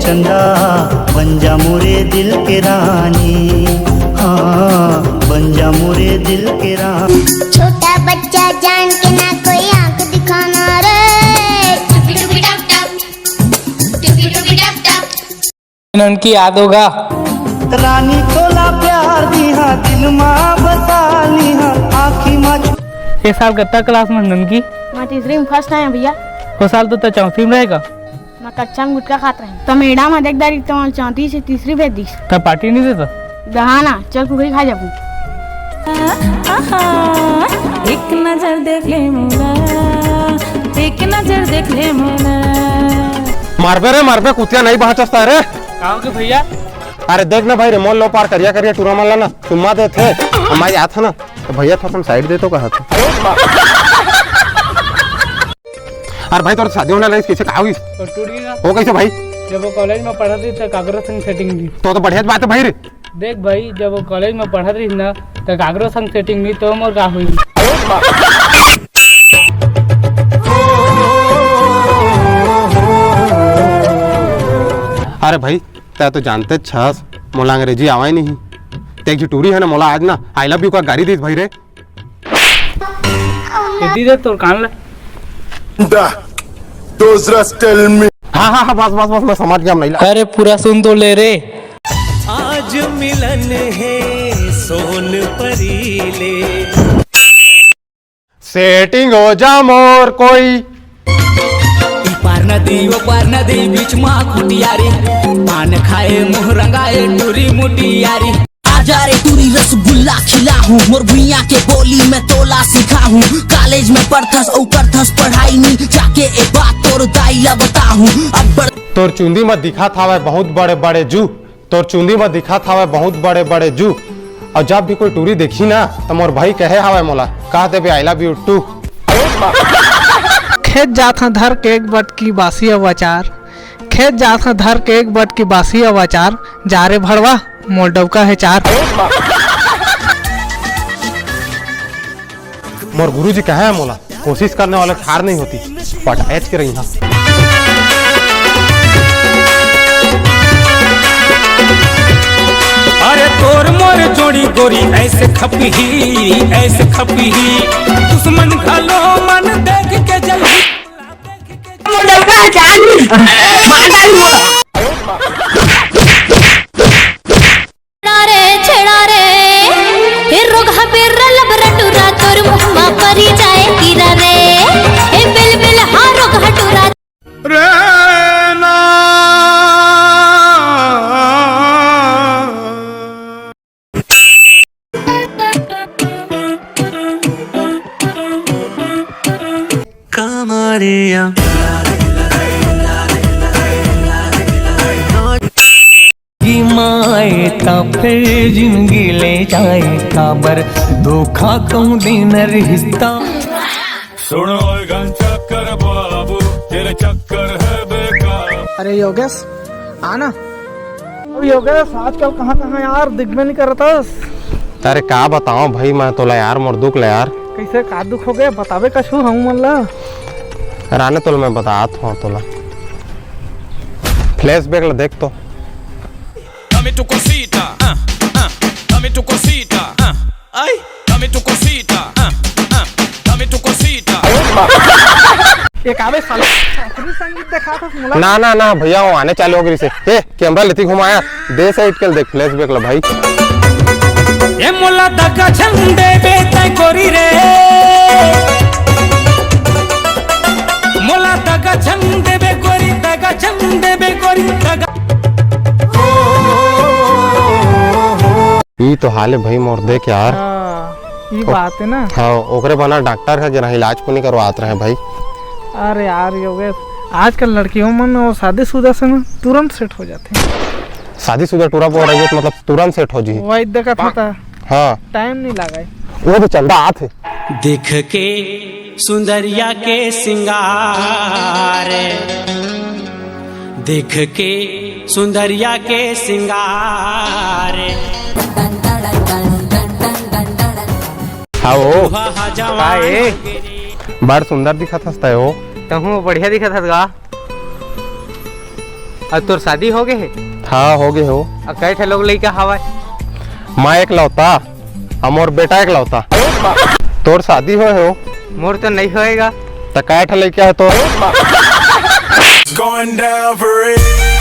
चंदा बन जा मोरे दिल के रानी, हाँ बन जा मोरे दिल के रानी। छोटा बच्चा जान के ना कोई आंख दिखाना रे, उनकी याद होगा रानी तोला प्यार दिहा दिल माँ बसा लिहा आँखी माँ। ये साल कितना क्लास में ननकी? मैं तीसरी में फर्स्ट आया भैया। वो साल तो चौथी में रहेगा। मैं कच्चा में गुटखा खाता रही तो मैडम देखदारी तो चौथी से तीसरी भेज दी। तब पार्टी नहीं देता? दहाना चल कुकड़ी खा जाऊँ। एक नजर देख ले मोरा, एक नजर देख ले मोरा। मारबे कुतिया नहीं पहुंचता रे। कहाँ के भैया? अरे देख ना भाई रिमोट लो पार करिया टूरा मारला ना तुम्मा दे थे हमारे आता ना तो भैया थोड़ा साइड दे तो कहा था। अरे भाई तो शादी होने लगी कैसे कहा तो टूट गया। वो कैसे भाई? जब वो कॉलेज में पढ़ा थी तो कागरो संग सेटिंग थी। तो बढ़िया बात है भाई रे। देख भाई जब वो कॉलेज में पढ़ा रही ना तो कागरो संग सेटिंग नहीं तो मोर का हुई। अरे भाई तै तो जानते छस मोला अंग्रेजी आवा ही नहीं। ते की टूरी है ना मोला आज ना आई लव यू का गाड़ी दी भाई रे। दे तो कान ले। हाँ बस मैं समझ गया। नहीं अरे पूरा सुन तो ले रे। आज मिलन है सोन परीले, सेटिंग हो जा मोर कोई। पार नदी वो पार नदी बीच माँ खुटियारी, पान खाए मुँह रंगाए टूरी मुटियारी। आजा रे टूरी रसगुल्ला खिला हूँ, मोर भुइया के बोली में तोला सिखा हूँ। कॉलेज में पढ़थस ऊपर थस पढ़ाई नहीं, जाके एक बात तोर दाइला बता हूँ। अब तोर चुंदी में दिखा था बहुत बड़े बड़े जू, तोर चुंदी में दिखा था बहुत बड़े बड़े जू। और जब भी कोई टूरी देखी ना तो मोर भाई कहे हवा मोला कह दे आई लव यू टू। खेत जात धर के एक बट की बासी अवाचार, खेत जात धर के एक बट की बासी अवाचार। जा रे भड़वा मोल का है चार। मोर गुरुजी कहे है मोला कोशिश करने वाले हार नहीं होती, बट एच के रही। अरे तोर मोर जोड़ी गोरी ऐसे खपी दुश्मन घलो मन देख के जल्दी छेड़ा रे फिर रोगा फिर लब रटूरा तोर मुहम्मा परी जाए कीरा रे ए बिल बिल हा रोगा टूरा रे ना। कमरिया माए ता फिर जिंदगी ले जाए काबर धोखा कहूँ दिन रिश्ता। सुनो चक्कर बाबू तेरे चक्कर है बेकार। अरे योगेश आना। योगेश आजकल कहाँ यार दिख में नहीं करता। अरे का बताओ भाई मैं तोला यार मोर दुख ले यार। कैसे का दुख हो गया बतावे कछु हम मल्ला। राने तोला मैं बतात हूँ तोला फ्लैशबैक ला देख तो। Dame tu cosita, dame tu cosita, ay, dame tu cosita, dame tu cosita। एक आवे साले संगीत देखा था मुला। ना भैया वो आने चालू हो गई से ए कैमरा लेती घुमाया दे साइड के देख फ्लैशबैक ला भाई। ये मोला दगा झंडे बेते कोरी रे, मोला दगा झंडे बे कोरी दगा झंडे बे कोरी दगा। ये तो हाल है भाई मोर देख यार। ये बात है ना। हाँ ओकरे बना डॉक्टर है जना इलाज को नहीं करवात रहे भाई। अरे यार योगेश आजकल लड़कियों मन और शादीशुदा से ना तुरंत सेट हो जाते हैं। शादीशुदा टूरा बोल रही है मतलब तुरंत सेट हो जी। वही देखा था। हाँ टाइम नहीं लगा वो तो चलता आते। देख के सुंदरिया के सिंगार, देख के सुंदरिया के सिंगार। हाँ वो बड़ सुंदर दिखा था वो। तहु बढ़िया दिखा था गा। और तोर शादी हो गए है? हाँ हो गए हो। और कई ठे लोग लइका हवाय? माँ एक लौता और मोर बेटा एक लौता। तोर शादी हो? मोर तो नहीं होएगा। तो कै ठे लइका है तोर? Going down for real.